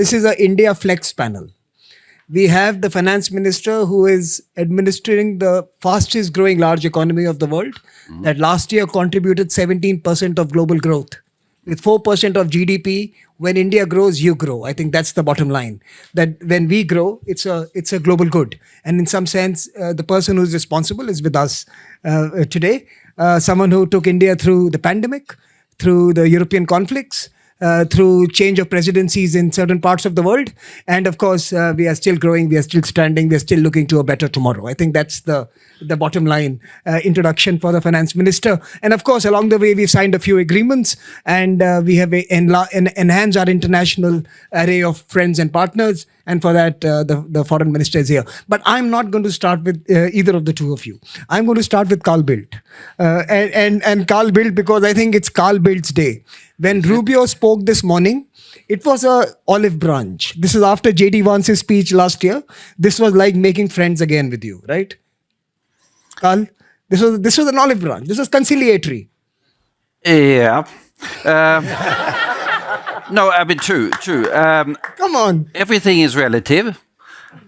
this is a India Flex panel. We have the finance minister who is administering the fastest growing large economy of the world that last year contributed 17% of global growth. With 4% of GDP, when India grows, you grow. I think that's the bottom line. That when we grow, it's a global good. And in some sense, the person who's responsible is with us today. Someone who took India through the pandemic, through the European conflicts, through change of presidencies in certain parts of the world. And of course, we are still growing, we are still standing, we are still looking to a better tomorrow. I think that's the bottom line introduction for the finance minister. And of course, along the way, we've signed a few agreements and we have enhanced our international array of friends and partners. And for that, the foreign minister is here. But I'm not going to start with either of the two of you. I'm going to start with Carl Bildt. And Carl Bildt, because I think it's Carl Bildt's day. When Rubio spoke this morning, it was a olive branch. This is after J.D. Vance's speech last year. This was like making friends again with you, right? Carl, this was an olive branch. This was conciliatory. Yeah. No, I mean, true. Come on. Everything is relative.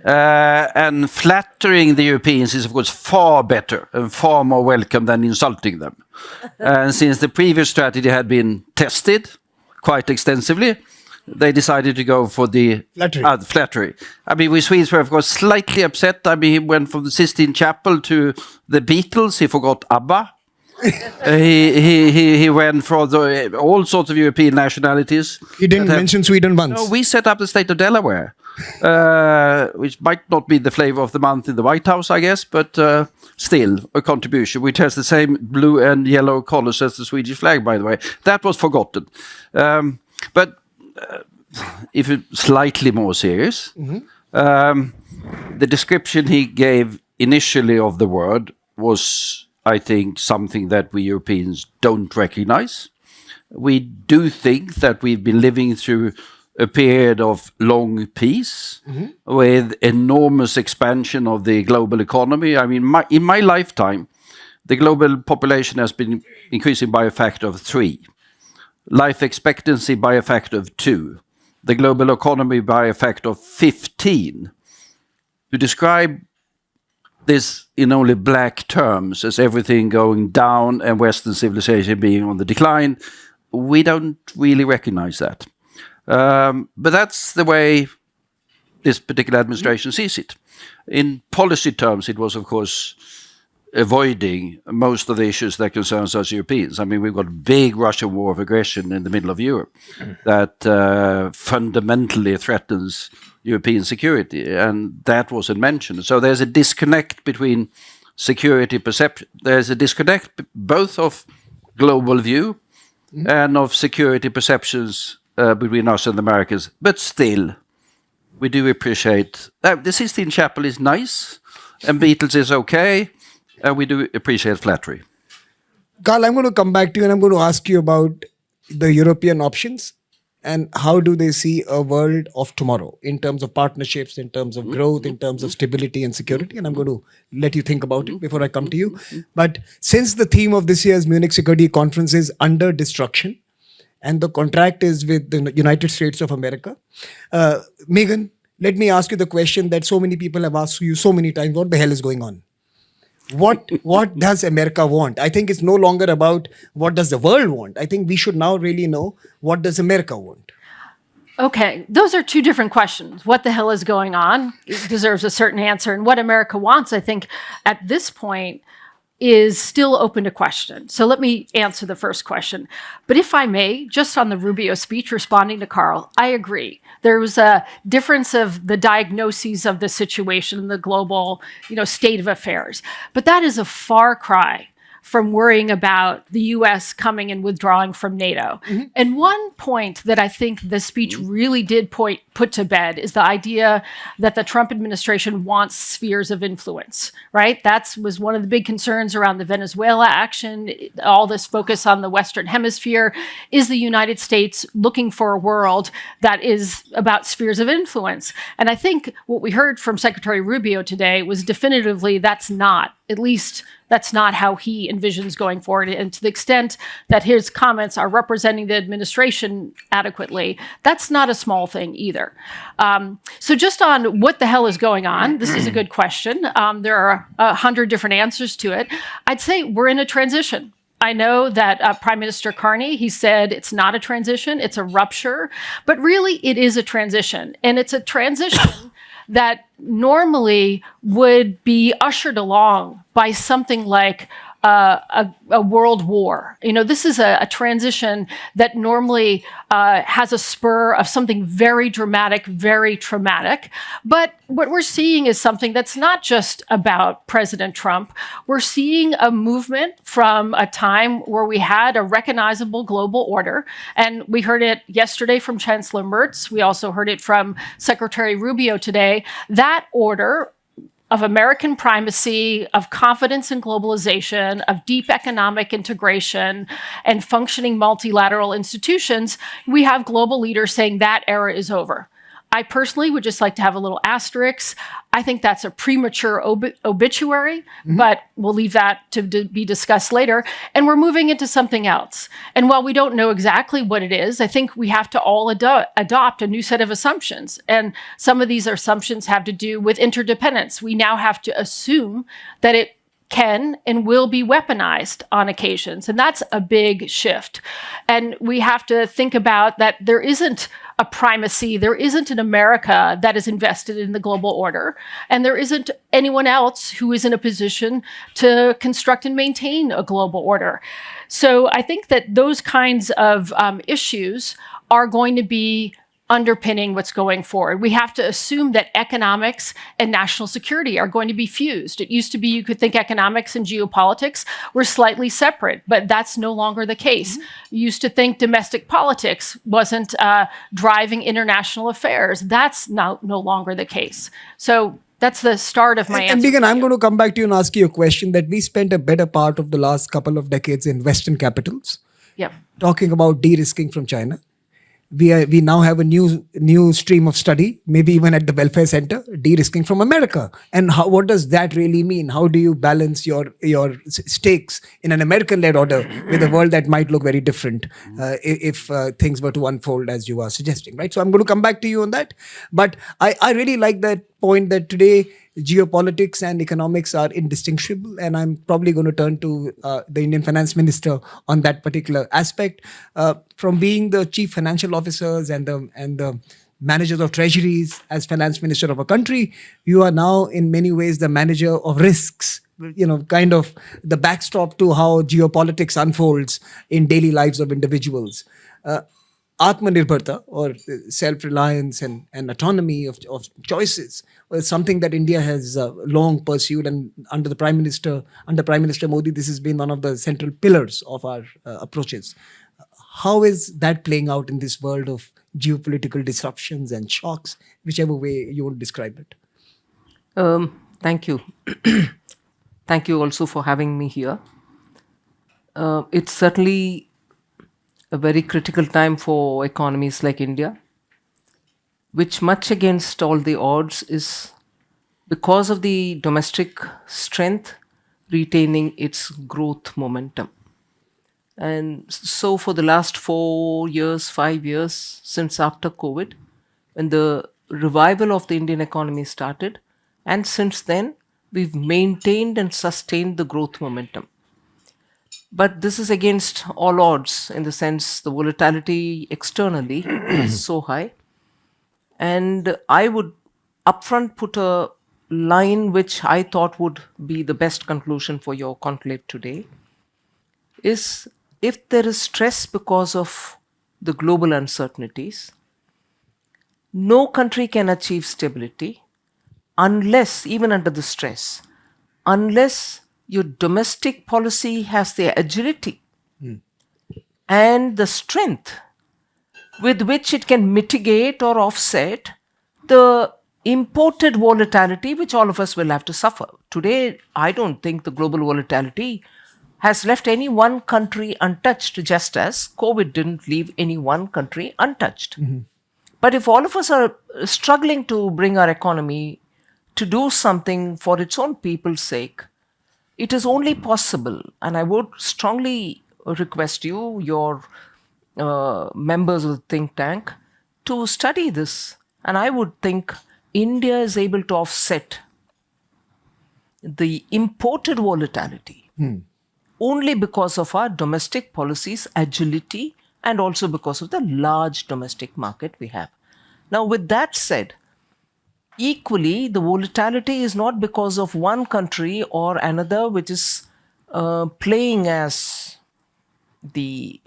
And flattering the Europeans is, of course, far better and far more welcome than insulting them. And since the previous strategy had been tested quite extensively, they decided to go for the flattery. I mean, we Swedes were, of course, slightly upset. I mean, he went from the Sistine Chapel to the Beatles. He forgot ABBA. He went for all sorts of European nationalities. He didn't mention Sweden once. No, we set up the state of Delaware, which might not be the flavor of the month in the White House, I guess, but still a contribution, which has the same blue and yellow colors as the Swedish flag, by the way. That was forgotten. But if it's slightly more serious, the description he gave initially of the word was, I think, something that we Europeans don't recognize. We do think that we've been living through a period of long peace with enormous expansion of the global economy. I mean, in my lifetime, the global population has been increasing by a factor of 3. Life expectancy by a factor of 2. The global economy by a factor of 15. To describe this in only black terms as everything going down and Western civilization being on the decline, we don't really recognize that. But that's the way this particular administration sees it. In policy terms, it was, of course, avoiding most of the issues that concerns us Europeans. I mean, we've got a big Russian war of aggression in the middle of Europe that fundamentally threatens European security, and that wasn't mentioned. So there's a disconnect between security perception. There's a disconnect both of global view and of security perceptions between us and the Americans. But still, we do appreciate the Sistine Chapel is nice, and Beatles is okay, and we do appreciate flattery. Carl, I'm going to come back to you and I'm going to ask you about the European options and how do they see a world of tomorrow in terms of partnerships, in terms of growth, in terms of stability and security. And I'm going to let you think about it before I come to you. But since the theme of this year's Munich Security Conference is under destruction, and the contract is with the United States of America, Megan, let me ask you the question that so many people have asked you so many times. What the hell is going on? What does America want? I think it's no longer about what does the world want. I think we should now really know what does America want. Okay, those are two different questions. What the hell is going on? It deserves a certain answer. And what America wants, I think, at this point, is still open to question. So let me answer the first question. But if I may, just on the Rubio speech responding to Carl, I agree. There was a difference of the diagnoses of the situation, the global, state of affairs. But that is a far cry from worrying about the U.S. coming and withdrawing from NATO. And one point that I think the speech really did put to bed is the idea that the Trump administration wants spheres of influence, right? That was one of the big concerns around the Venezuela action, all this focus on the Western Hemisphere. Is the United States looking for a world that is about spheres of influence? And I think what we heard from Secretary Rubio today was definitively that's not, at least that's not how he envisions going forward. And to the extent that his comments are representing the administration adequately, that's not a small thing either. So just on what the hell is going on, this is a good question. There are 100 different answers to it. I'd say we're in a transition. I know that Prime Minister Carney, he said it's not a transition, it's a rupture, but really it is a transition. And it's a transition that normally would be ushered along by something like a world war. This is a transition that normally has a spur of something very dramatic, very traumatic. But what we're seeing is something that's not just about President Trump. We're seeing a movement from a time where we had a recognizable global order. And we heard it yesterday from Chancellor Merz. We also heard it from Secretary Rubio today. That order of American primacy, of confidence in globalization, of deep economic integration, and functioning multilateral institutions, we have global leaders saying that era is over. I personally would just like to have a little asterisk. I think that's a premature obituary, but we'll leave that to be discussed later. And we're moving into something else. And while we don't know exactly what it is, I think we have to all adopt a new set of assumptions. And some of these assumptions have to do with interdependence. We now have to assume that it can and will be weaponized on occasions. And that's a big shift. And we have to think about that there isn't a primacy, there isn't an America that is invested in the global order, and there isn't anyone else who is in a position to construct and maintain a global order. So I think that those kinds of issues are going to be underpinning what's going forward. We have to assume that economics and national security are going to be fused. It used to be you could think economics and geopolitics were slightly separate, but that's no longer the case. You used to think domestic politics wasn't driving international affairs. That's now no longer the case. So that's the start of my answer. And Megan, I'm going to come back to you and ask you a question that we spent a better part of the last couple of decades in Western capitals, talking about de-risking from China. We now have a new stream of study, maybe even at the Welfare Center, de-risking from America. And what does that really mean? How do you balance your stakes in an American-led order with a world that might look very different if things were to unfold as you are suggesting, right? So I'm going to come back to you on that. But I really like that point that today geopolitics and economics are indistinguishable, and I'm probably going to turn to the Indian Finance Minister on that particular aspect. From being the chief financial officers and the managers of treasuries as finance minister of a country, you are now in many ways the manager of risks, kind of the backstop to how geopolitics unfolds in daily lives of individuals. Atmanirbharta, or self-reliance and autonomy of choices, is something that India has long pursued, and under Prime Minister Modi, this has been one of the central pillars of our approaches. How is that playing out in this world of geopolitical disruptions and shocks, whichever way you would describe it? Thank you. Thank you also for having me here. It's certainly a very critical time for economies like India, which much against all the odds is, because of the domestic strength, retaining its growth momentum. And so for the last 4 years, 5 years, since after COVID, when the revival of the Indian economy started, and since then, we've maintained and sustained the growth momentum. But this is against all odds, in the sense the volatility externally is so high. And I would upfront put a line which I thought would be the best conclusion for your conclave today, is if there is stress because of the global uncertainties, no country can achieve stability unless, even under the stress, unless your domestic policy has the agility and the strength with which it can mitigate or offset the imported volatility which all of us will have to suffer. Today, I don't think the global volatility has left any one country untouched, just as COVID didn't leave any one country untouched. But if all of us are struggling to bring our economy to do something for its own people's sake, it is only possible, and I would strongly request you, your members of the think tank, to study this And I would think India is able to offset the imported volatility only because of our domestic policies, agility, and also because of the large domestic market we have. Now, with that said, equally, the volatility is not because of one country or another which is playing as the,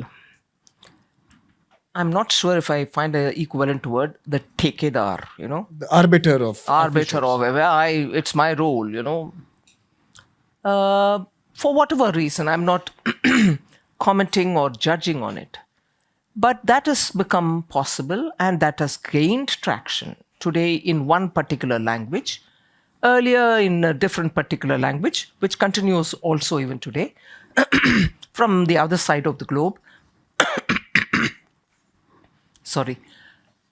I'm not sure if I find an equivalent word, the takedar, The arbiter of arbiter officials. of, it's my role. For whatever reason, I'm not commenting or judging on it. But that has become possible and that has gained traction today in one particular language, earlier in a different particular language, which continues also even today from the other side of the globe. Sorry.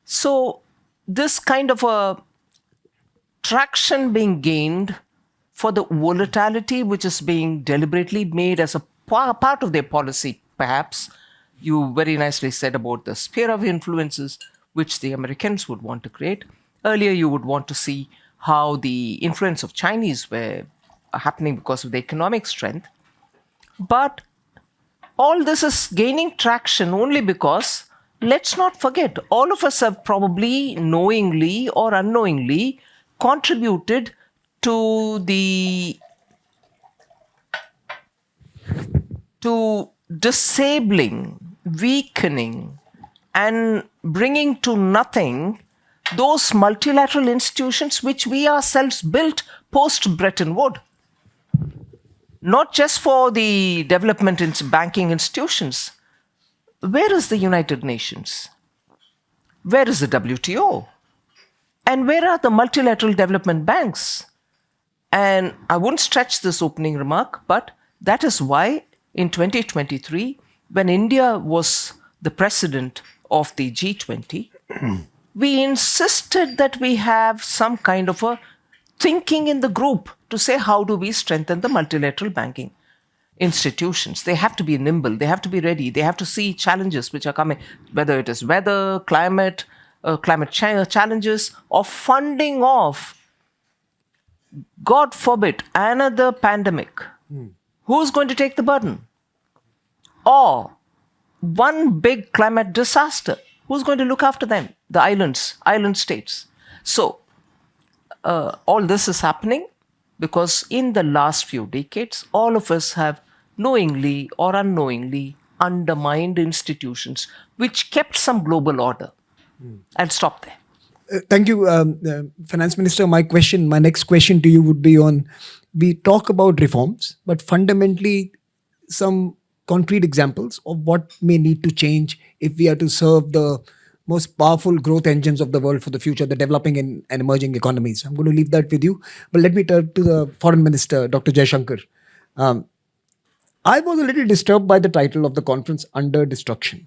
So, this kind of a traction being gained for the volatility which is being deliberately made as a part of their policy, perhaps. You very nicely said about the sphere of influences which the Americans would want to create. Earlier, you would want to see how the influence of Chinese were happening because of the economic strength. But all this is gaining traction only because, let's not forget, all of us have probably knowingly or unknowingly contributed to disabling, weakening, and bringing to nothing those multilateral institutions which we ourselves built post Bretton Woods. Not just for the development in banking institutions. Where is the United Nations? Where is the WTO? And where are the multilateral development banks? And I wouldn't stretch this opening remark, but that is why in 2023, when India was the president of the G20, we insisted that we have some kind of a thinking in the group to say how do we strengthen the multilateral banking institutions. They have to be nimble, they have to be ready, they have to see challenges which are coming, whether it is weather, climate challenges, or funding of, God forbid, another pandemic. Who's going to take the burden? Or one big climate disaster. Who's going to look after them? The island states. So, all this is happening because in the last few decades, all of us have knowingly or unknowingly undermined institutions which kept some global order. I'll stop there. Thank you, Finance Minister. My next question to you would be on, we talk about reforms, but fundamentally some concrete examples of what may need to change if we are to serve the most powerful growth engines of the world for the future, the developing and emerging economies. I'm going to leave that with you. But let me turn to the Foreign Minister, Dr. Jaishankar. I was a little disturbed by the title of the conference, Under Destruction.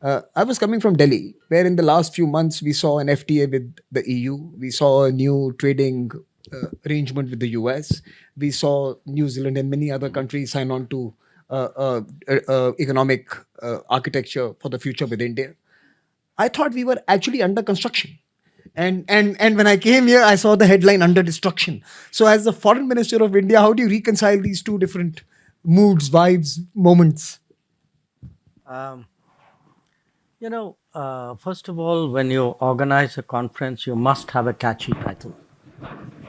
I was coming from Delhi, where in the last few months we saw an FTA with the EU. We saw a new trading arrangement with the US. We saw New Zealand and many other countries sign on to economic architecture for the future with India. I thought we were actually under construction. And when I came here, I saw the headline Under Destruction. So as the Foreign Minister of India, how do you reconcile these two different moods, vibes, moments? First of all, when you organize a conference, you must have a catchy title.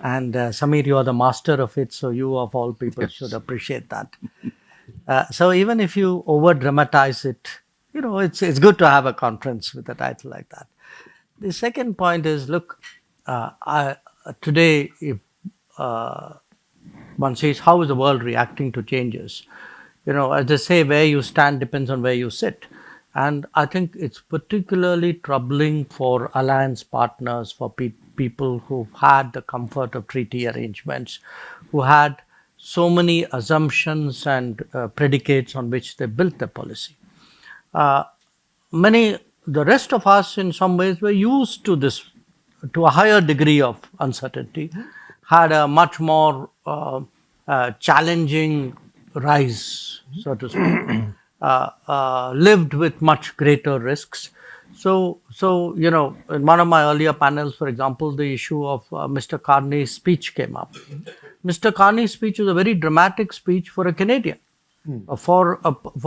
And Samir, you are the master of it, so you of all people should appreciate that. So even if you over dramatize it, it's good to have a conference with a title like that. The second point is, look, today, if one says, how is the world reacting to changes? As they say, where you stand depends on where you sit. And I think it's particularly troubling for alliance partners, for people who've had the comfort of treaty arrangements, who had so many assumptions and predicates on which they built their policy. The rest of us in some ways were used to this, to a higher degree of uncertainty, had a much more challenging rise, so to speak, lived with much greater risks. So, in one of my earlier panels, for example, the issue of Mr. Carney's speech came up. Mr. Carney's speech was a very dramatic speech for a Canadian, for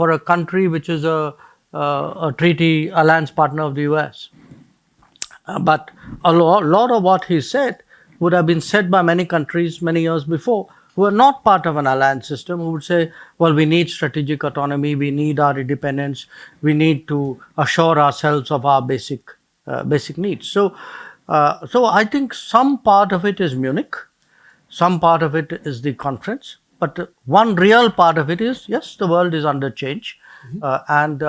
a country which is a treaty alliance partner of the US. But a lot of what he said would have been said by many countries many years before who are not part of an alliance system, who would say, well, we need strategic autonomy, we need our independence, we need to assure ourselves of our basic needs. So I think some part of it is Munich, some part of it is the conference, but one real part of it is, yes, the world is under change. And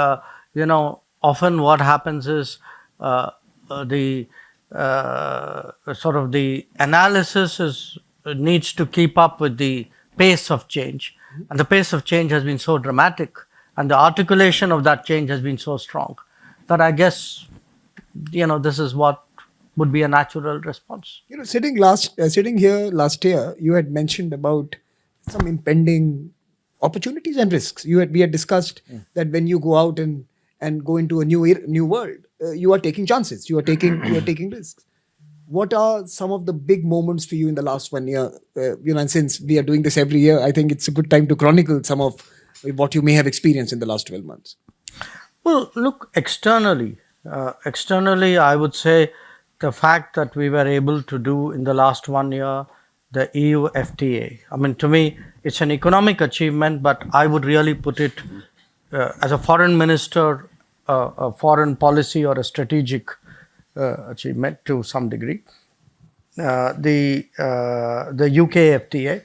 often what happens is the analysis needs to keep up with the pace of change, and the pace of change has been so dramatic, and the articulation of that change has been so strong that I guess this is what would be a natural response. Sitting here last year, you had mentioned about some impending opportunities and risks. We had discussed that when you go out and go into a new world, you are taking chances, you are taking risks. What are some of the big moments for you in the last 1 year? And since we are doing this every year, I think it's a good time to chronicle some of what you may have experienced in the last 12 months. Well, look, externally, I would say the fact that we were able to do in the last 1 year the EU FTA. I mean, to me, it's an economic achievement, but I would really put it as a foreign minister, a foreign policy or a strategic achievement to some degree. The UK FTA,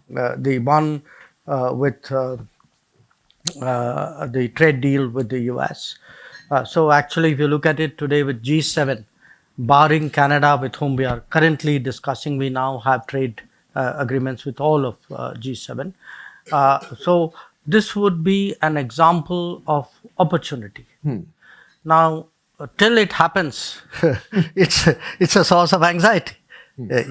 the one with the trade deal with the US. So actually, if you look at it today with G7, barring Canada, with whom we are currently discussing, we now have trade agreements with all of G7. So this would be an example of opportunity. Now, till it happens, it's a source of anxiety, but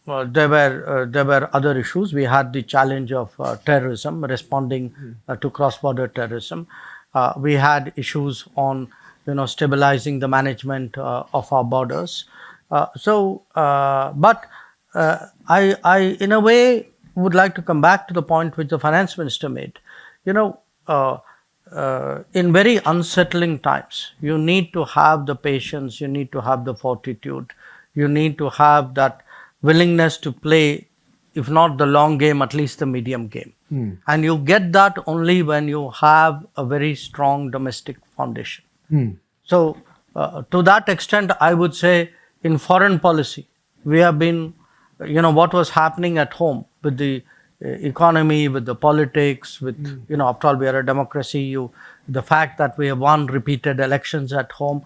there were other issues. We had the challenge of terrorism, responding to cross-border terrorism. We had issues on stabilizing the management of our borders. But I in a way would like to come back to the point which the finance minister made. In very unsettling times, you need to have the patience, you need to have the fortitude, you need to have that willingness to play, if not the long game, at least the medium game. And you get that only when you have a very strong domestic foundation. So, to that extent, I would say in foreign policy, we have been, what was happening at home with the economy, with the politics, with, after all, we are a democracy, the fact that we have won repeated elections at home,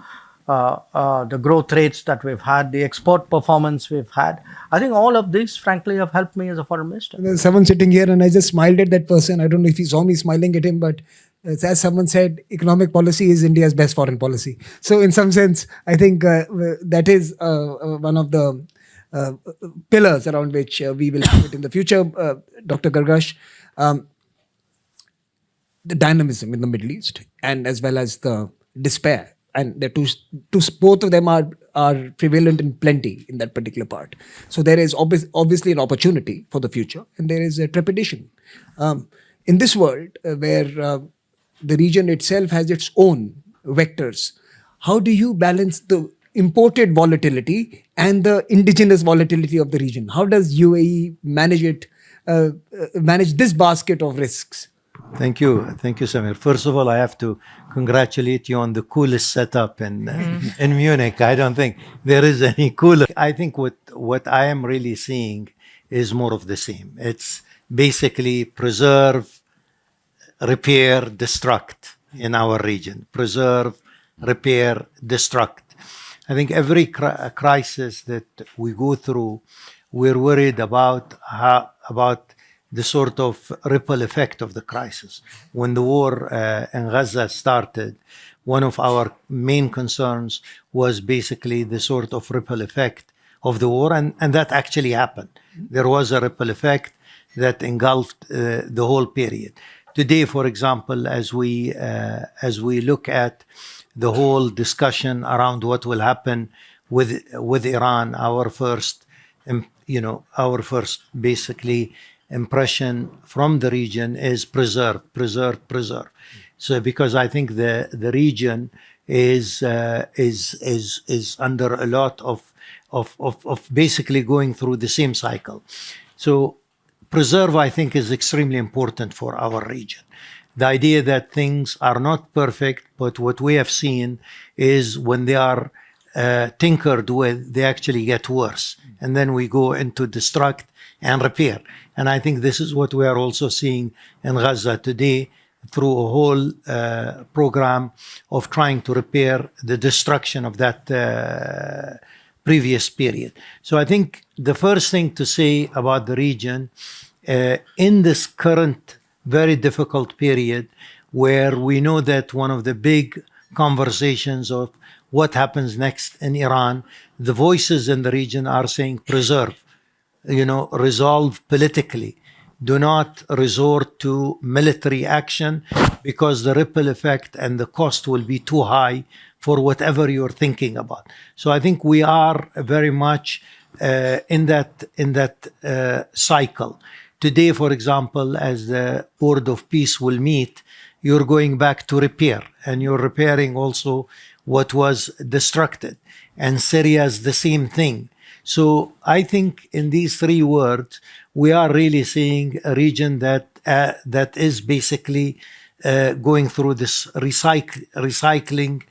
the growth rates that we've had, the export performance we've had, I think all of these, frankly, have helped me as a foreign minister. There's someone sitting here and I just smiled at that person. I don't know if he saw me smiling at him, but as someone said, economic policy is India's best foreign policy. So in some sense, I think that is one of the pillars around which we will have it in the future. Dr. Gargash, the dynamism in the Middle East and as well as the despair, and the both of them are prevalent in plenty in that particular part. So there is obviously an opportunity for the future, and there is a trepidation. In this world where the region itself has its own vectors, how do you balance the imported volatility and the indigenous volatility of the region? How does UAE manage this basket of risks? Thank you, Samir. First of all, I have to congratulate you on the coolest setup in Munich. I don't think there is any cooler. I think what I am really seeing is more of the same. It's basically preserve, repair, destruct in our region. Preserve, repair, destruct. I think every crisis that we go through, we're worried about the sort of ripple effect of the crisis. When the war in Gaza started, one of our main concerns was basically the sort of ripple effect of the war, and that actually happened. There was a ripple effect that engulfed the whole period. today, for example, as we look at the whole discussion around what will happen with Iran, our first basically impression from the region is preserve. So because I think the region is under a lot of basically going through the same cycle. So preserve, I think, is extremely important for our region. The idea that things are not perfect, but what we have seen is when they are tinkered with, they actually get worse. And then we go into destruct and repair. And I think this is what we are also seeing in Gaza today through a whole program of trying to repair the destruction of that previous period. So I think the first thing to say about the region in this current very difficult period, where we know that one of the big conversations of what happens next in Iran, the voices in the region are saying preserve, resolve politically. Do not resort to military action because the ripple effect and the cost will be too high for whatever you're thinking about. So I think we are very much in that cycle. Today, for example, as the Board of Peace will meet, you're going back to repair, and you're repairing also what was destructed. And Syria is the same thing. So I think in these three words, we are really seeing a region that is basically going through this recycling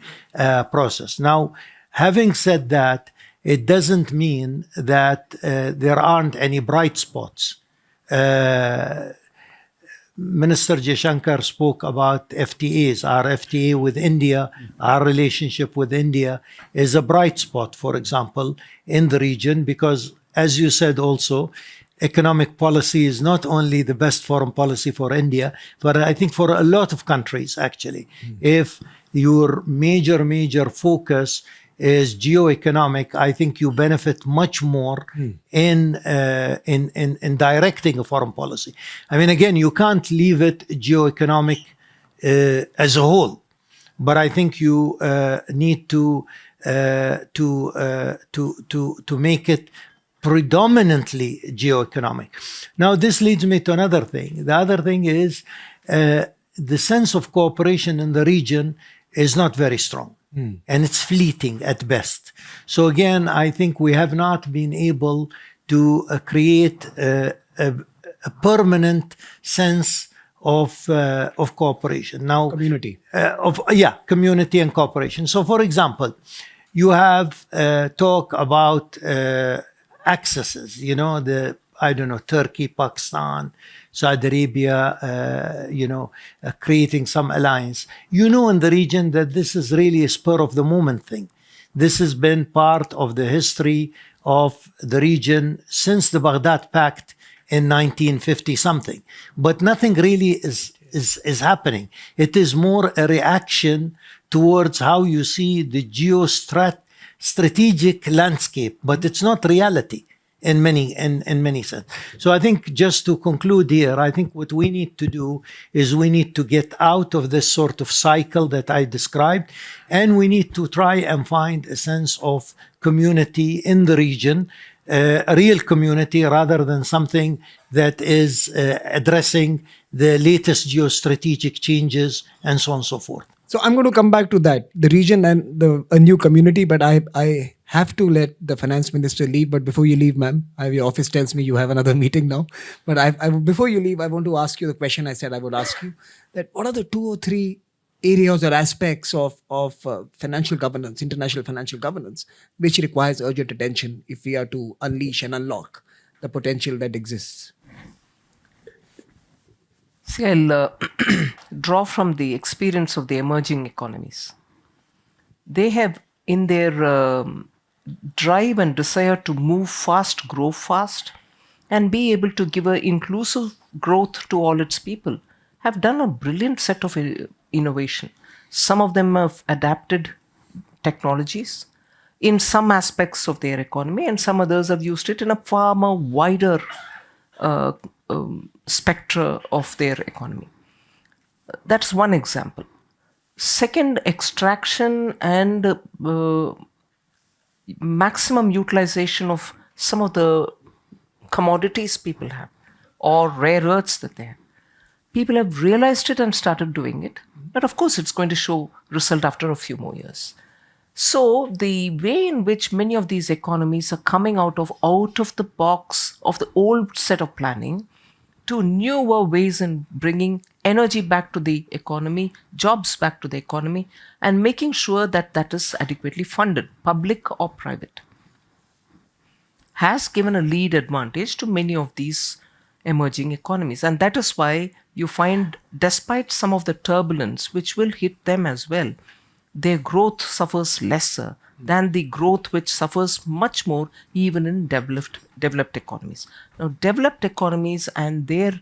process. Now, having said that, it doesn't mean that there aren't any bright spots. Minister Jaishankar spoke about FTAs. Our FTA with India, our relationship with India is a bright spot, for example, in the region, because, as you said also, economic policy is not only the best foreign policy for India, but I think for a lot of countries, actually. If your major focus is geo-economic, I think you benefit much more in directing a foreign policy. I mean, again, you can't leave it geo-economic as a whole, but I think you need to make it predominantly geo-economic. Now, this leads me to another thing. The other thing is the sense of cooperation in the region is not very strong. And it's fleeting at best. So again, I think we have not been able to create a permanent sense of cooperation. Now, Community. Community and cooperation. So, for example, you have talk about accesses. Turkey, Pakistan, Saudi Arabia, creating some alliance. In the region that this is really a spur of the moment thing. This has been part of the history of the region since the Baghdad Pact in 1950 something. But nothing really is happening. It is more a reaction towards how you see the strategic landscape, but it's not reality. In many sense. So I think, just to conclude here, I think what we need to do is we need to get out of this sort of cycle that I described, and we need to try and find a sense of community in the region, a real community rather than something that is addressing the latest geostrategic changes and so on and so forth. So I'm going to come back to that, the region and a new community, but I have to let the finance minister leave. But before you leave, ma'am, your office tells me you have another meeting now. But before you leave, I want to ask you the question I said I would ask you, that what are the 2 or 3 areas or aspects of financial governance, international financial governance, which requires urgent attention if we are to unleash and unlock the potential that exists? See, I'll draw from the experience of the emerging economies. They have, in their drive and desire to move fast, grow fast, and be able to give an inclusive growth to all its people, have done a brilliant set of innovation. Some of them have adapted technologies in some aspects of their economy, and some others have used it in a far more wider spectra of their economy. That's one example. Second, extraction and maximum utilization of some of the commodities people have or rare earths that they have. People have realized it and started doing it. But of course, it's going to show result after a few more years. So the way in which many of these economies are coming out of the box of the old set of planning to newer ways in bringing energy back to the economy, jobs back to the economy, and making sure that that is adequately funded, public or private, has given a lead advantage to many of these emerging economies. And that is why you find, despite some of the turbulence which will hit them as well, their growth suffers lesser than the growth which suffers much more even in developed economies. Now, developed economies and their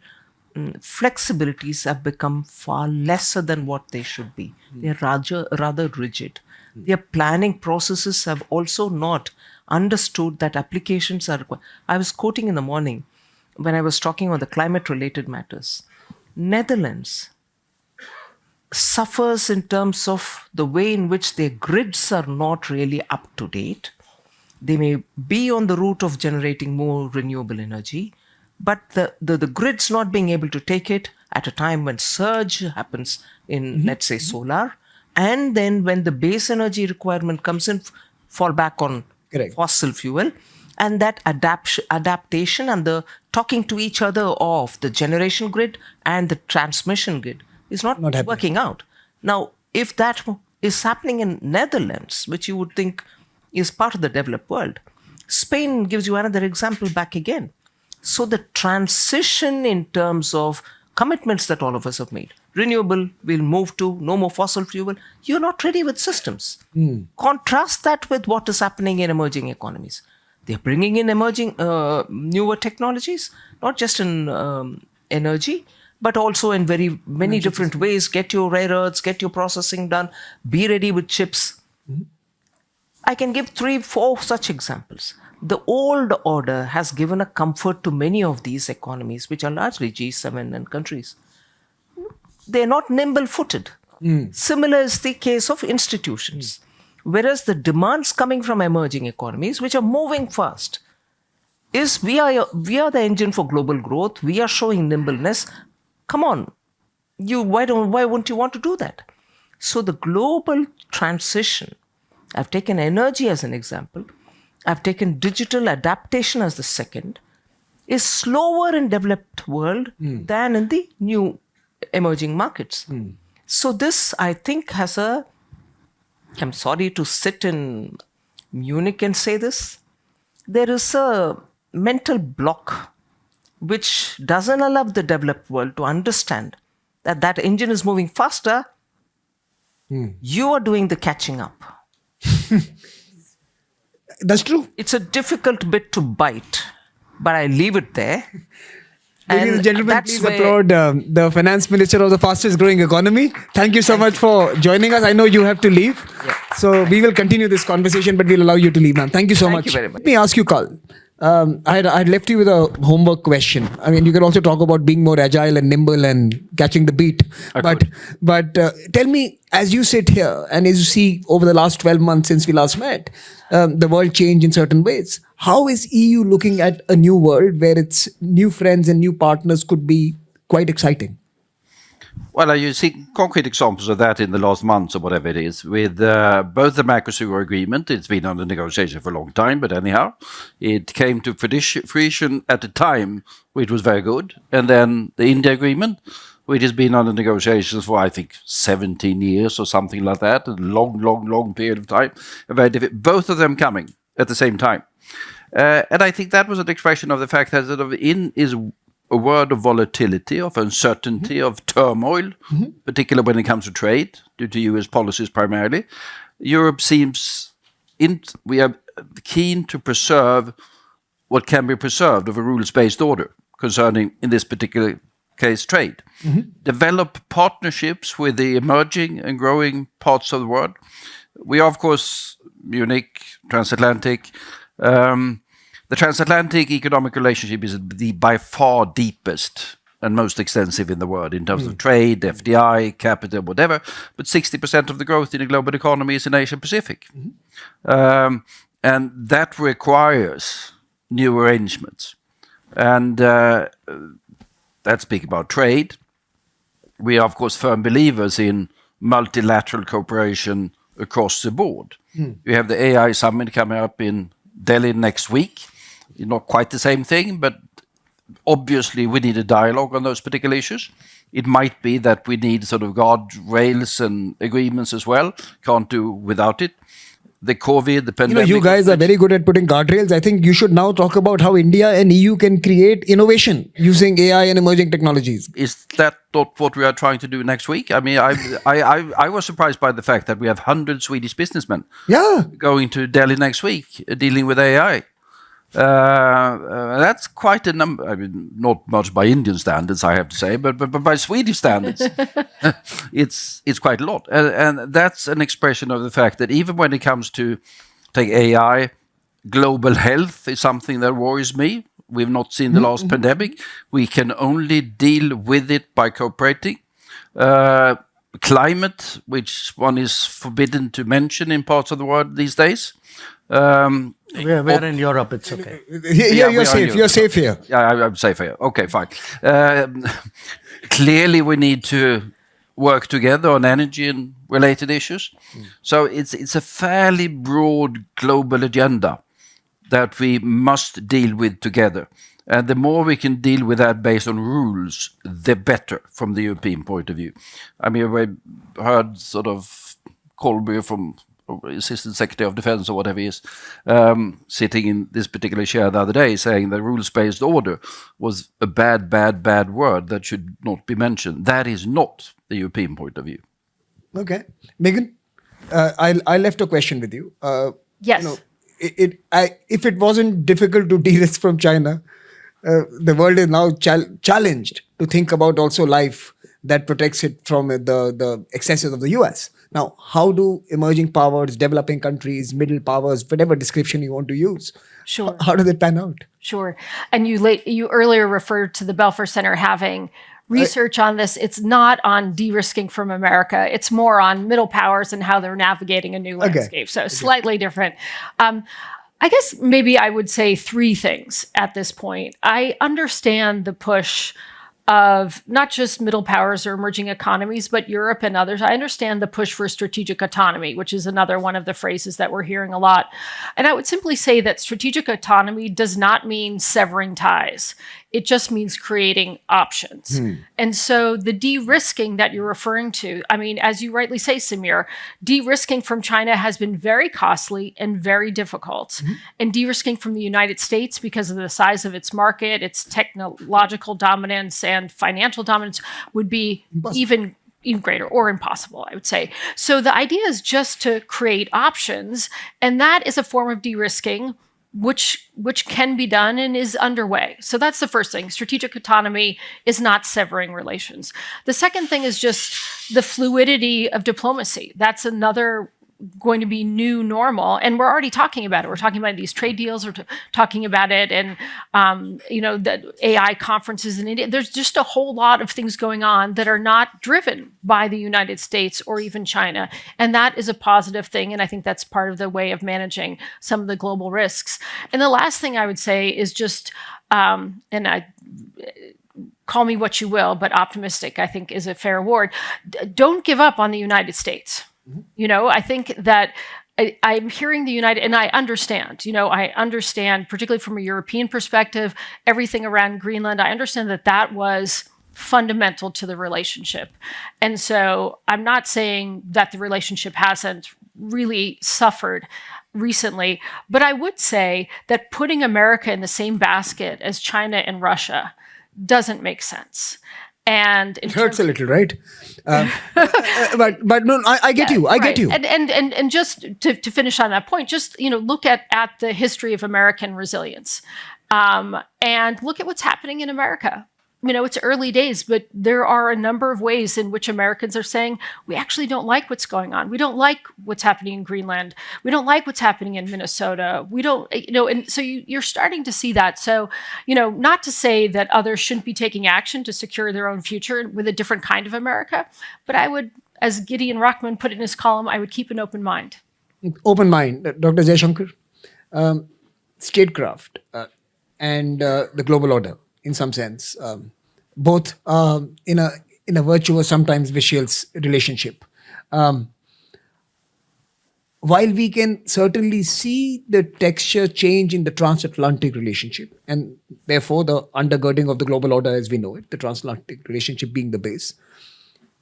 flexibilities have become far lesser than what they should be. They're rather rigid. Their planning processes have also not understood that applications are required. I was quoting in the morning when I was talking on the climate-related matters. Netherlands suffers in terms of the way in which their grids are not really up to date. They may be on the route of generating more renewable energy, but the grid's not being able to take it at a time when surge happens in, let's say, solar, and then when the base energy requirement comes in, fall back on Correct. fossil fuel. And that adaptation and the talking to each other of the generation grid and the transmission grid is not happening. working out. Now, if that is happening in Netherlands, which you would think is part of the developed world, Spain gives you another example back again. So the transition in terms of commitments that all of us have made, renewable, we'll move to no more fossil fuel, you're not ready with systems. Contrast that with what is happening in emerging economies. They're bringing in emerging newer technologies, not just in energy, but also in very many different ways. Get your rare earths, get your processing done, be ready with chips. I can give 3-4 such examples. The old order has given a comfort to many of these economies, which are largely G7 and countries. They're not nimble-footed. Similar is the case of institutions. Whereas the demands coming from emerging economies, which are moving fast, is we are the engine for global growth. We are showing nimbleness. Come on, why wouldn't you want to do that? So the global transition, I've taken energy as an example, I've taken digital adaptation as the second, is slower in developed world than in the new emerging markets. So this, I think, has I'm sorry to sit in Munich and say this, there is a mental block which doesn't allow the developed world to understand that that engine is moving faster. You are doing the catching up. That's true. It's a difficult bit to bite, but I leave it there. Ladies and gentlemen, that's please where- applaud the finance minister of the fastest growing economy. Thank you so much for joining us. I know you have to leave. So we will continue this conversation, but we'll allow you to leave, ma'am. Thank you so Thank much. you very much. Let me ask you, Carl. I had left you with a homework question. I mean, you can also talk about being more agile and nimble and catching the beat. But tell me, as you sit here and as you see over the last 12 months since we last met, the world changed in certain ways. How is EU looking at a new world where its new friends and new partners could be quite exciting? Well, you see concrete examples of that in the last months or whatever it is, with both the Mercosur agreement. It's been under negotiation for a long time, but anyhow, it came to fruition at a time which was very good. And then the India agreement, which has been under negotiations for, I think, 17 years or something like that, a long period of time. Both of them coming at the same time. And I think that was an expression of the fact that sort of in is a word of volatility, of uncertainty, of turmoil, particularly when it comes to trade, due to US policies primarily. Europe seems, we are keen to preserve what can be preserved of a rules-based order concerning, in this particular case, trade. Develop partnerships with the emerging and growing parts of the world. We are, of course, Munich, transatlantic. The transatlantic economic relationship is the by far deepest and most extensive in the world in terms of trade, FDI, capital, whatever. But 60% of the growth in the global economy is in Asia Pacific. And that requires new arrangements. And let's speak about trade. We are, of course, firm believers in multilateral cooperation across the board. You have the AI summit coming up in Delhi next week. Not quite the same thing, but obviously we need a dialogue on those particular issues. It might be that we need sort of guardrails and agreements as well. Can't do without it. The COVID, the pandemic. You guys are very good at putting guardrails. I think you should now talk about how India and EU can create innovation using AI and emerging technologies. Is that not what we are trying to do next week? I mean, I was surprised by the fact that we have 100 Swedish businessmen going to Delhi next week dealing with AI. That's quite a number. I mean, not much by Indian standards, I have to say, but by Swedish standards, it's quite a lot. And that's an expression of the fact that even when it comes to take AI, global health is something that worries me. We've not seen the last pandemic. We can only deal with it by cooperating. Climate, which one is forbidden to mention in parts of the world these days. We're in Europe, it's okay. Here, you're safe. You're safe here. Yeah, I'm safe here. Okay, fine. Clearly, we need to work together on energy and related issues. So it's a fairly broad global agenda that we must deal with together. And the more we can deal with that based on rules, the better from the European point of view. I mean, we heard sort of Colby from Assistant Secretary of Defense or whatever he is, sitting in this particular chair the other day saying that rules-based order was a bad word that should not be mentioned. That is not the European point of view. Okay. Megan, I left a question with you. Yes. If it wasn't difficult to de-risk from China, the world is now challenged to think about also life that protects it from the excesses of the US. Now, how do emerging powers, developing countries, middle powers, whatever description you want to use, Sure. how does it pan out? Sure. And you earlier referred to the Belfer Center having research on this. It's not on de-risking from America. It's more on middle powers and how they're navigating a new landscape. So slightly different. I guess maybe I would say three things at this point. I understand the push of not just middle powers or emerging economies, but Europe and others. I understand the push for strategic autonomy, which is another one of the phrases that we're hearing a lot. And I would simply say that strategic autonomy does not mean severing ties. It just means creating options. And so the de-risking that you're referring to, I mean, as you rightly say, Samir, de-risking from China has been very costly and very difficult. And de-risking from the United States, because of the size of its market, its technological dominance and financial dominance, would be even greater or impossible, I would say. So the idea is just to create options, and that is a form of de-risking which can be done and is underway. So that's the first thing. Strategic autonomy is not severing relations. The second thing is just the fluidity of diplomacy. That's another going to be new normal, and we're already talking about it. We're talking about these trade deals. We're talking about it, and the AI conferences in India. There's just a whole lot of things going on that are not driven by the United States or even China, and that is a positive thing. And I think that's part of the way of managing some of the global risks. And the last thing I would say is just, call me what you will, but optimistic, I think, is a fair word. Don't give up on the United States. I think that I'm hearing the United, and I understand, particularly from a European perspective, everything around Greenland, I understand that was fundamental to the relationship. And so I'm not saying that the relationship hasn't really suffered recently, but I would say that putting America in the same basket as China and Russia doesn't make sense. And it hurts a little, right? But no, I get you. I get you. And just to finish on that point, just look at the history of American resilience, and look at what's happening in America. it's early days, but there are a number of ways in which Americans are saying, we actually don't like what's going on. We don't like what's happening in Greenland. We don't like what's happening in Minnesota. We don't, and so you're starting to see that. So, not to say that others shouldn't be taking action to secure their own future with a different kind of America, but I would, as Gideon Rockman put in his column, I would keep an open mind. Open mind, Dr. Jaishankar. Statecraft and the global order, in some sense, both in a virtuous, sometimes vicious relationship. While we can certainly see the texture change in the transatlantic relationship, and therefore the undergirding of the global order as we know it, the transatlantic relationship being the base,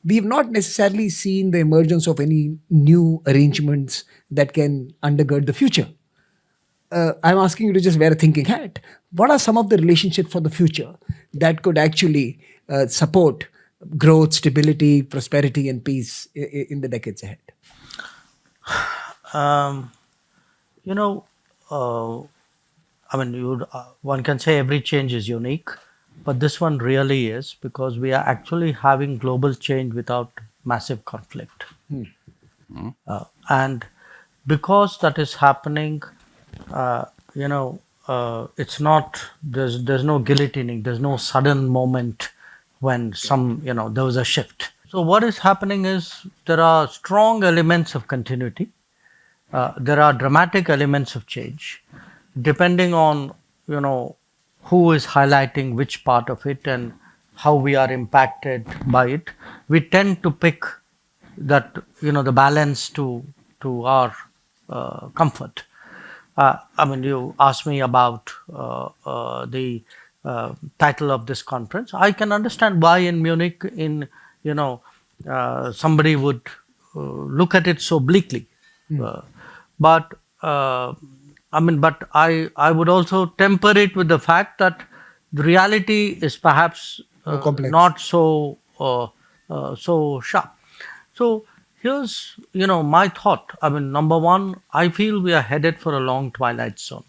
we have not necessarily seen the emergence of any new arrangements that can undergird the future. I'm asking you to just wear a thinking hat. What are some of the relationships for the future that could actually support growth, stability, prosperity, and peace in the decades ahead? One can say every change is unique, but this one really is, because we are actually having global change without massive conflict. And because that is happening, it's not, there's no guillotining, there's no sudden moment when there was a shift. So what is happening is there are strong elements of continuity. There are dramatic elements of change, depending on, who is highlighting which part of it and how we are impacted by it. We tend to pick that, the balance to our comfort. You asked me about the title of this conference. I can understand why in Munich, somebody would look at it so bleakly. But I would also temper it with the fact that the reality is perhaps not so sharp. So here's, my thought. Number one, I feel we are headed for a long twilight zone.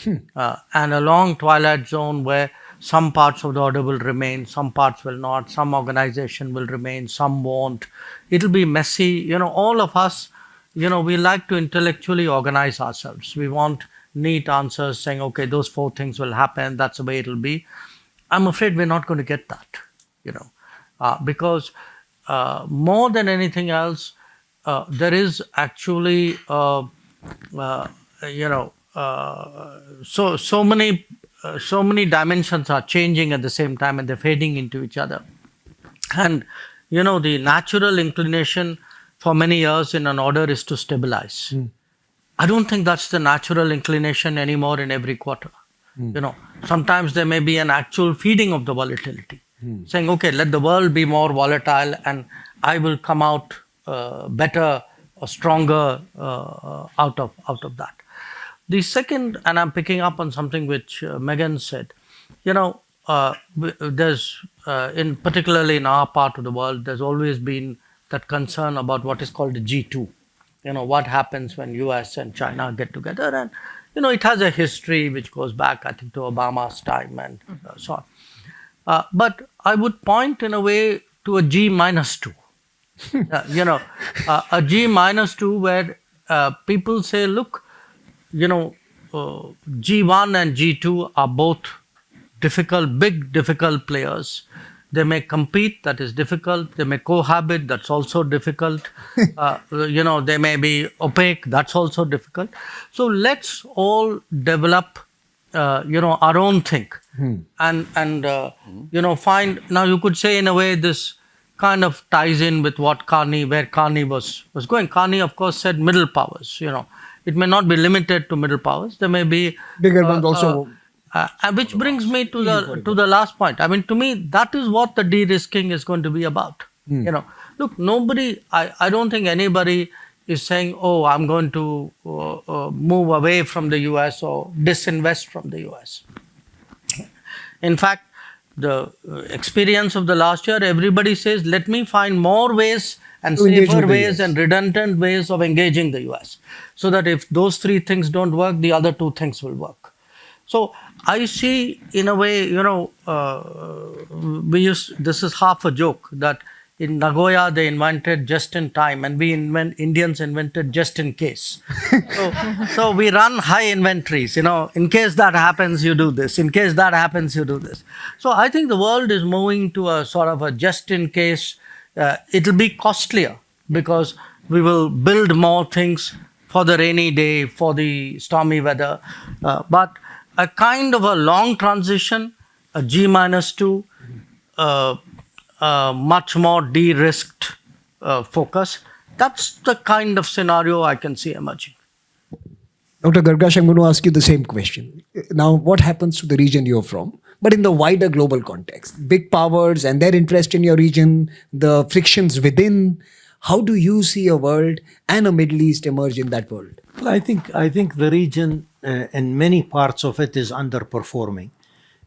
And a long twilight zone where some parts of the order will remain, some parts will not, some organization will remain, some won't. It'll be messy. All of us, we like to intellectually organize ourselves. We want neat answers saying, okay, those 4 things will happen, that's the way it'll be. I'm afraid we're not going to get that, because more than anything else, there is actually, so many dimensions are changing at the same time, and they're fading into each other. And, the natural inclination for many years in an order is to stabilize. I don't think that's the natural inclination anymore in every quarter. Sometimes there may be an actual feeding of the volatility, saying, okay, let the world be more volatile and I will come out better or stronger out of that. The second, and I'm picking up on something which Megan said, there's, particularly in our part of the world, there's always been that concern about what is called the G2. What happens when US and China get together. And, it has a history which goes back, I think, to Obama's time and so on. But I would point in a way to a G-2. A G-2 where people say, look, G1 and G2 are both big, difficult players. They may compete, that is difficult. They may cohabit, that's also difficult. They may be opaque, that's also difficult. So let's all develop, our own thing. And find, now you could say in a way this kind of ties in with where Carney was going. Carney, of course, said middle powers, It may not be limited to middle powers. There may be bigger ones also. Which brings me to the last point. To me, that is what the de-risking is going to be about. Look, I don't think anybody is saying, oh, I'm going to move away from the US or disinvest from the US. In fact, the experience of the last year, everybody says, let me find more ways and safer ways and redundant ways of engaging the US. So that if those 3 things don't work, the other 2 things will work. So I see, in a way, this is half a joke, that in Nagoya they invented just in time, and Indians invented just in case. So we run high inventories, in case that happens, you do this. In case that happens, you do this. So I think the world is moving to a sort of a just in case. It'll be costlier because we will build more things for the rainy day, for the stormy weather. But a kind of a long transition, a G-2, much more de-risked focus. That's the kind of scenario I can see emerging. Dr. Gargash, I'm going to ask you the same question. Now, what happens to the region you're from, but in the wider global context? Big powers and their interest in your region, the frictions within. How do you see a world and a Middle East emerge in that world? Well, I think the region and many parts of it is underperforming.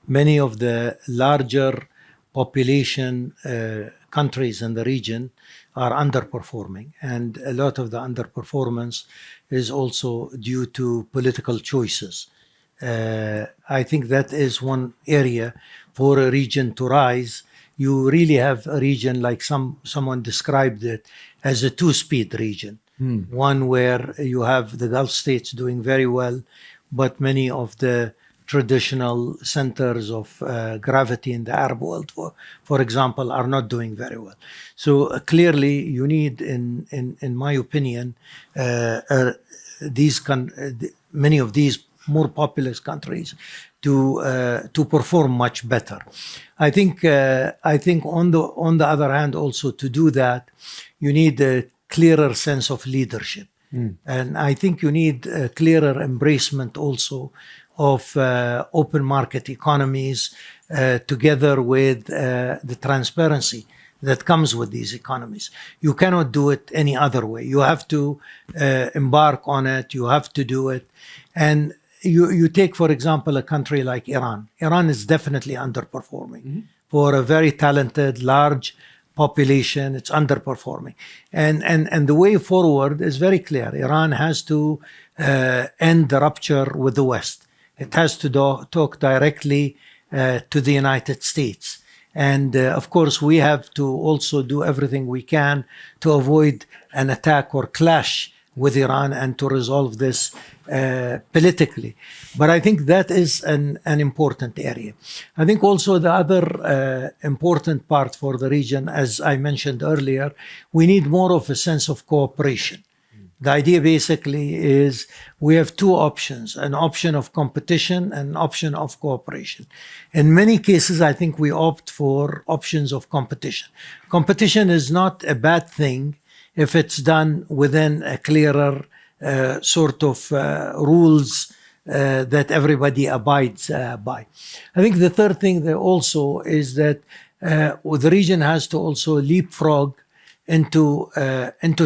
Many of the larger population countries in the region are underperforming, and a lot of the underperformance is also due to political choices. I think that is one area for a region to rise. You really have a region like someone described it as a two-speed region. One where you have the Gulf states doing very well, but many of the traditional centers of gravity in the Arab world, for example, are not doing very well. So clearly, you need, in my opinion, many of these more populous countries to perform much better. I think on the other hand, also to do that, you need a clearer sense of leadership, and I think you need a clearer embracement also of open market economies, together with the transparency that comes with these economies. You cannot do it any other way. You have to embark on it. You have to do it. And you take, for example, a country like Iran. Iran is definitely underperforming. For a very talented, large population, it's underperforming. And the way forward is very clear. Iran has to end the rupture with the West. It has to talk directly to the United States. And of course, we have to also do everything we can to avoid an attack or clash with Iran and to resolve this politically. But I think that is an important area. I think also the other important part for the region, as I mentioned earlier, we need more of a sense of cooperation. The idea basically is we have two options, an option of competition and an option of cooperation. In many cases, I think we opt for options of competition. Competition is not a bad thing if it's done within a clearer sort of rules that everybody abides by. I think the third thing there also is that the region has to also leapfrog into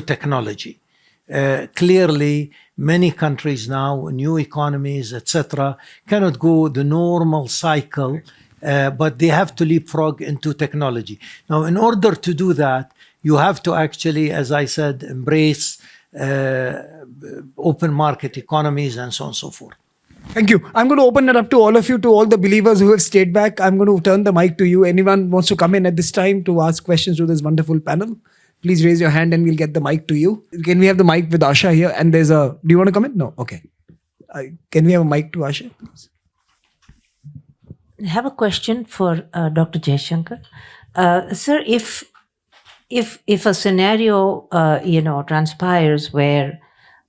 technology. Clearly, many countries now, new economies, etc., cannot go the normal cycle, but they have to leapfrog into technology. Now, in order to do that, you have to actually, as I said, embrace open market economies and so on and so forth. Thank you. I'm going to open it up to all of you, to all the believers who have stayed back. I'm going to turn the mic to you. Anyone wants to come in at this time to ask questions to this wonderful panel? Please raise your hand and we'll get the mic to you. Can we have the mic with Asha here? And do you want to come in? No? Okay. Can we have a mic to Asha, please? I have a question for Dr. Jaishankar. Sir, if a scenario, transpires where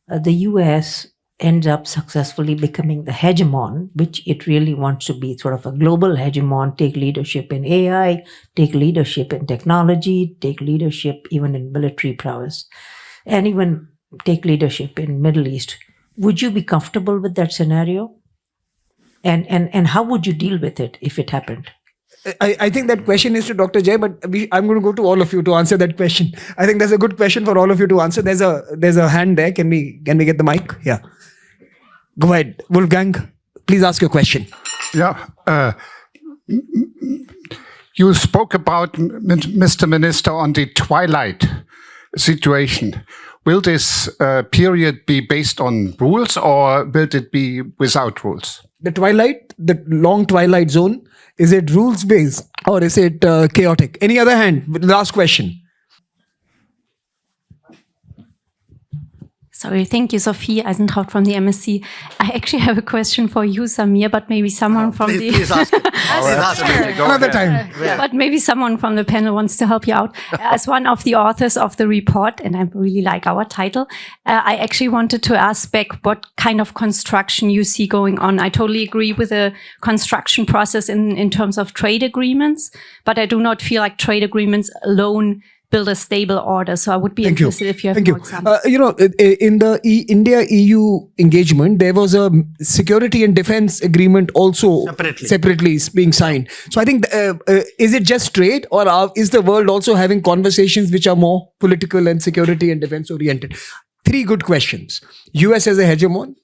the US ends up successfully becoming the hegemon, which it really wants to be, sort of a global hegemon, take leadership in AI, take leadership in technology, take leadership even in military prowess, and even take leadership in Middle East, would you be comfortable with that scenario? And how would you deal with it if it happened? I think that question is to Dr. Jay, but I'm going to go to all of you to answer that question. I think that's a good question for all of you to answer. There's a hand there. Can we get the mic? Yeah. Go ahead. Wolfgang, please ask your question. Yeah. You spoke about, Mr. Minister, on the twilight situation. Will this period be based on rules or will it be without rules? The long twilight zone, is it rules-based or is it chaotic? Any other hand? Last question. Sorry, thank you, Sophie Eisentraut from the MSc. I actually have a question for you, Samir, but maybe someone from the Please ask. Another time. but maybe someone from the panel wants to help you out. As one of the authors of the report, and I really like our title, I actually wanted to ask back what kind of construction you see going on. I totally agree with the construction process in terms of trade agreements, but I do not feel like trade agreements alone build a stable order. So I would be interested if you have more examples. In the India-EU engagement, there was a security and defense agreement also separately being signed. So I think, is it just trade, or is the world also having conversations which are more political and security and defense oriented? 3 good questions. US as a hegemon.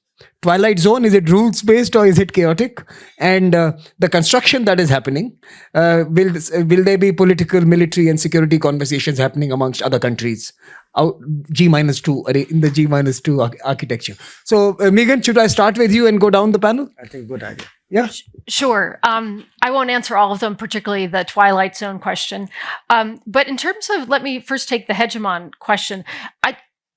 Twilight zone, is it rules-based or is it chaotic? And the construction that is happening, will there be political, military and security conversations happening amongst other countries? G-2, in the G-2 architecture. So Megan, should I start with you and go down the panel? I think good idea. Yeah. Sure. I won't answer all of them, particularly the Twilight Zone question. But in terms of, let me first take the hegemon question.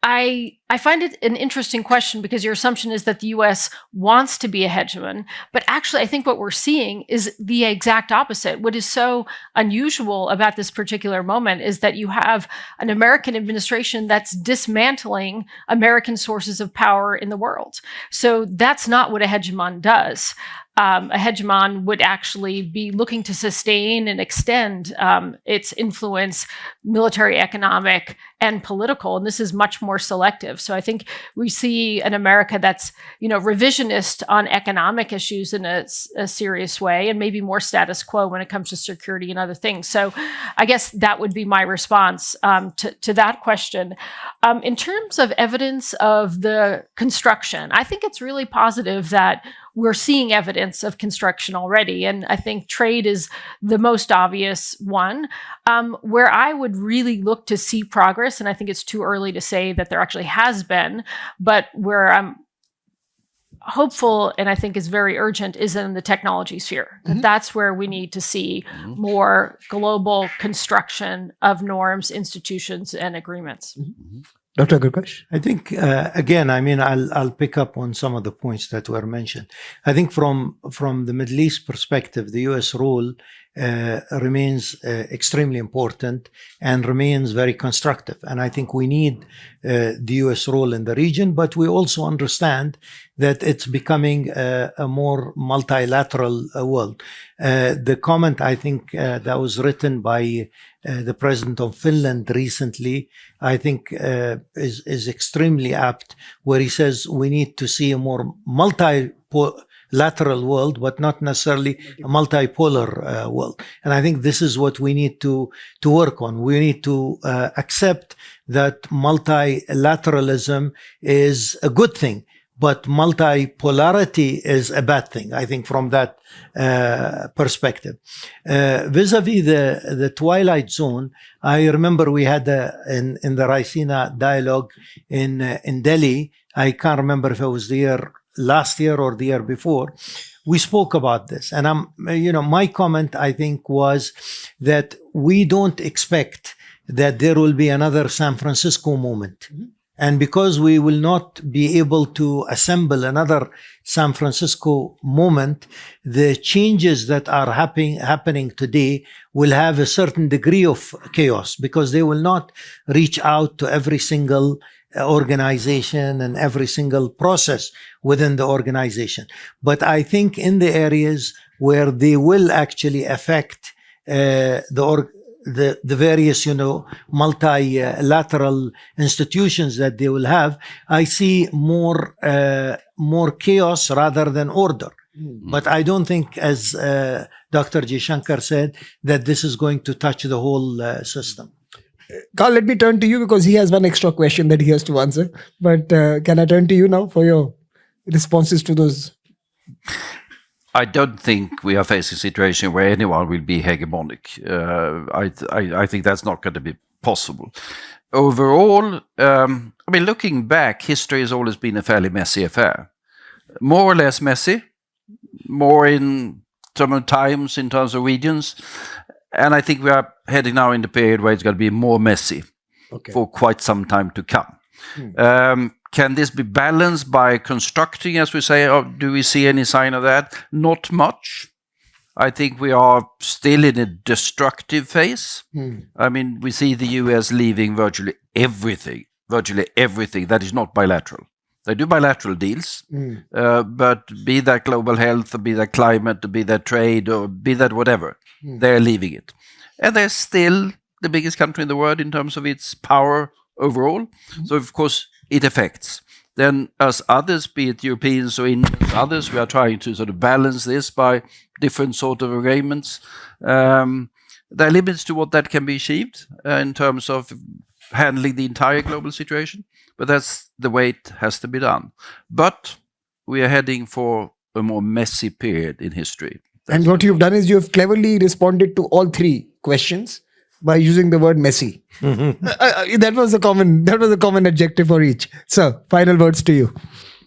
I find it an interesting question because your assumption is that the US wants to be a hegemon, but actually I think what we're seeing is the exact opposite. What is so unusual about this particular moment is that you have an American administration that's dismantling American sources of power in the world. So that's not what a hegemon does. A hegemon would actually be looking to sustain and extend its influence, military, economic, and political. And this is much more selective. So I think we see an America that's, revisionist on economic issues in a serious way, and maybe more status quo when it comes to security and other things. So I guess that would be my response to that question. In terms of evidence of the construction, I think it's really positive that we're seeing evidence of construction already. And I think trade is the most obvious one. Where I would really look to see progress, and I think it's too early to say that there actually has been, but where I'm hopeful and I think is very urgent is in the technology sphere. That's where we need to see more global construction of norms, institutions, and agreements. Dr. Gurkash? I think, again, I'll pick up on some of the points that were mentioned. I think from the Middle East perspective, the U.S. role remains extremely important and remains very constructive. And I think we need the U.S. role in the region, but we also understand that it's becoming a more multilateral world. The comment, I think, that was written by the president of Finland recently, I think is extremely apt, where he says we need to see a more multilateral world, but not necessarily a multipolar world. And I think this is what we need to work on. We need to accept that multilateralism is a good thing, but multipolarity is a bad thing, I think, from that perspective. Vis-a-vis the Twilight Zone, I remember we had in the Raisina dialogue in Delhi, I can't remember if it was last year or the year before, we spoke about this. And my comment, I think, was that we don't expect that there will be another San Francisco moment. And because we will not be able to assemble another San Francisco moment, the changes that are happening today will have a certain degree of chaos, because they will not reach out to every single organization and every single process within the organization. But I think in the areas where they will actually affect the various, multilateral institutions that they will have, I see more chaos rather than order. But I don't think, as Dr. Jaishankar said, that this is going to touch the whole system. Carl, let me turn to you because he has one extra question that he has to answer. But can I turn to you now for your responses to those? I don't think we are facing a situation where anyone will be hegemonic. I think that's not going to be possible. Overall, looking back, history has always been a fairly messy affair. More or less messy, more in terms of times, in terms of regions. And I think we are heading now in the period where it's going to be more messy for quite some time to come. Can this be balanced by constructing, as we say, or do we see any sign of that? Not much. I think we are still in a destructive phase. I mean, we see the US leaving virtually everything that is not bilateral. They do bilateral deals, but be that global health, or be that climate, or be that trade, or be that whatever, they're leaving it. And they're still the biggest country in the world in terms of its power overall. So, of course, it affects. Then as others, be it Europeans or Indians, others, we are trying to sort of balance this by different sort of agreements. There are limits to what that can be achieved in terms of handling the entire global situation, but that's the way it has to be done. But we are heading for a more messy period in history. And what you've done is you've cleverly responded to all three questions by using the word messy. That was a common adjective for each. So, final words to you.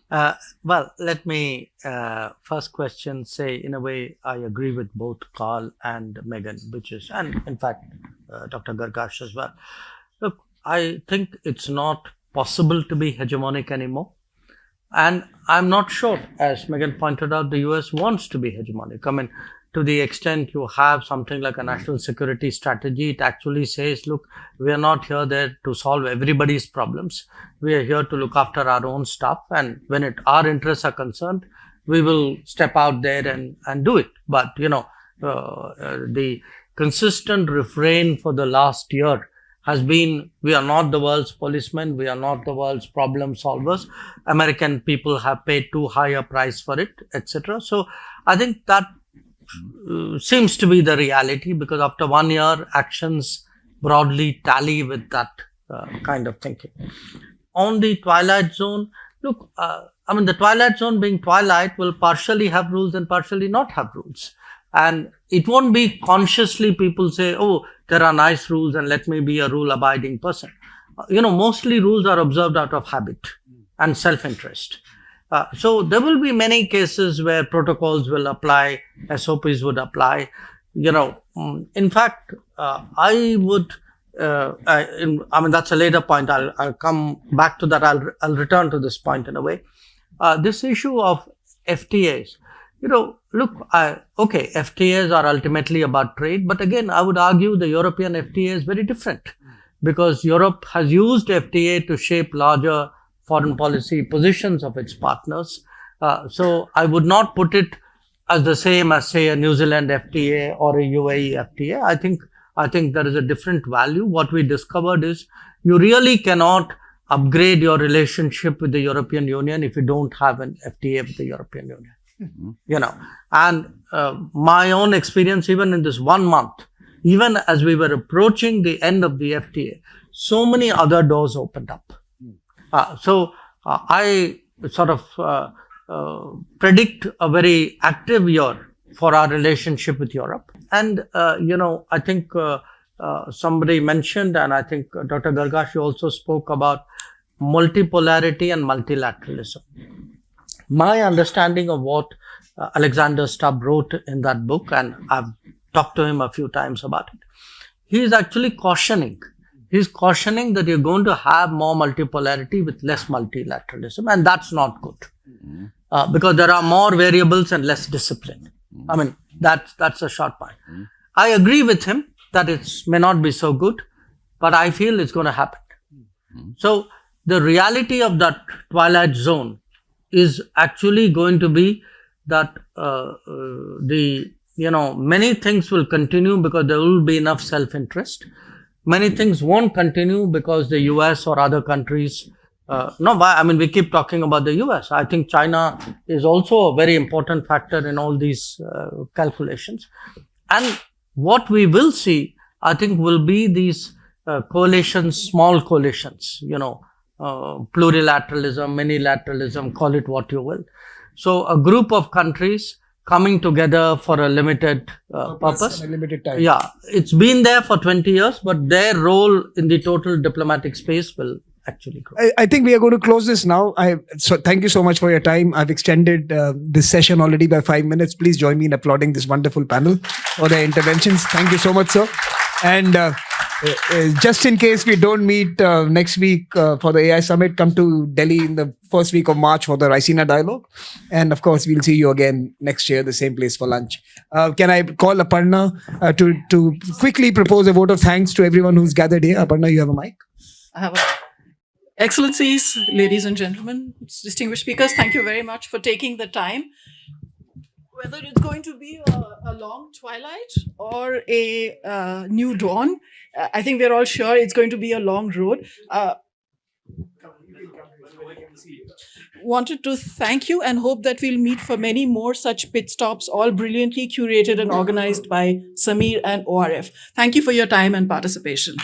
Well, let me first question say, in a way, I agree with both Carl and Megan, which is, and in fact, Dr. Gargash as well. Look, I think it's not possible to be hegemonic anymore. And I'm not sure, as Megan pointed out, the US wants to be hegemonic. I mean, to the extent you have something like a national security strategy, it actually says, look, we are not here there to solve everybody's problems. We are here to look after our own stuff. And when our interests are concerned, we will step out there and do it. But, the consistent refrain for the last year has been, we are not the world's policemen, we are not the world's problem solvers. American people have paid too high a price for it, etc. So I think that seems to be the reality, because after 1 year, actions broadly tally with that kind of thinking. On the twilight zone, look, the twilight zone being twilight will partially have rules and partially not have rules. And it won't be consciously people say, oh, there are nice rules and let me be a rule-abiding person. Mostly rules are observed out of habit and self-interest. So there will be many cases where protocols will apply, SOPs would apply. In fact, I would, that's a later point. I'll come back to that. I'll return to this point in a way. This issue of FTAs, okay, FTAs are ultimately about trade, but again, I would argue the European FTA is very different, because Europe has used FTA to shape larger foreign policy positions of its partners. So I would not put it as the same as, say, a New Zealand FTA or a UAE FTA. I think there is a different value. What we discovered is you really cannot upgrade your relationship with the European Union if you don't have an FTA with the European Union. And my own experience, even in this 1 month, even as we were approaching the end of the FTA, so many other doors opened up. So I sort of predict a very active year for our relationship with Europe. And, I think somebody mentioned, and I think Dr. Gargash also spoke about multipolarity and multilateralism. My understanding of what Alexander Stubb wrote in that book, and I've talked to him a few times about it, he is actually cautioning. He's cautioning that you're going to have more multipolarity with less multilateralism, and that's not good. Because there are more variables and less discipline. That's a short point. I agree with him that it may not be so good, but I feel it's going to happen. So the reality of that twilight zone is actually going to be that many things will continue because there will be enough self-interest. Many things won't continue because the US or other countries, we keep talking about the US. I think China is also a very important factor in all these calculations. And what we will see, I think, will be these coalitions, small coalitions, plurilateralism, minilateralism, call it what you will. So a group of countries coming together for a limited purpose. And a limited time. Yeah, it's been there for 20 years, but their role in the total diplomatic space will actually grow. I think we are going to close this now. So thank you so much for your time. I've extended this session already by 5 minutes. Please join me in applauding this wonderful panel for their interventions. Thank you so much, sir. And just in case we don't meet next week for the AI Summit, come to Delhi in the first week of March for the Raisina Dialogue. And of course, we'll see you again next year, the same place for lunch. Can I call Aparna to quickly propose a vote of thanks to everyone who's gathered here? Aparna, you have a mic. I have Excellencies, ladies and gentlemen, distinguished speakers, thank you very much for taking the time. Whether it's going to be a long twilight or a new dawn, I think we're all sure it's going to be a long road. Wanted to thank you and hope that we'll meet for many more such pit stops, all brilliantly curated and organized by Samir and ORF. Thank you for your time and participation.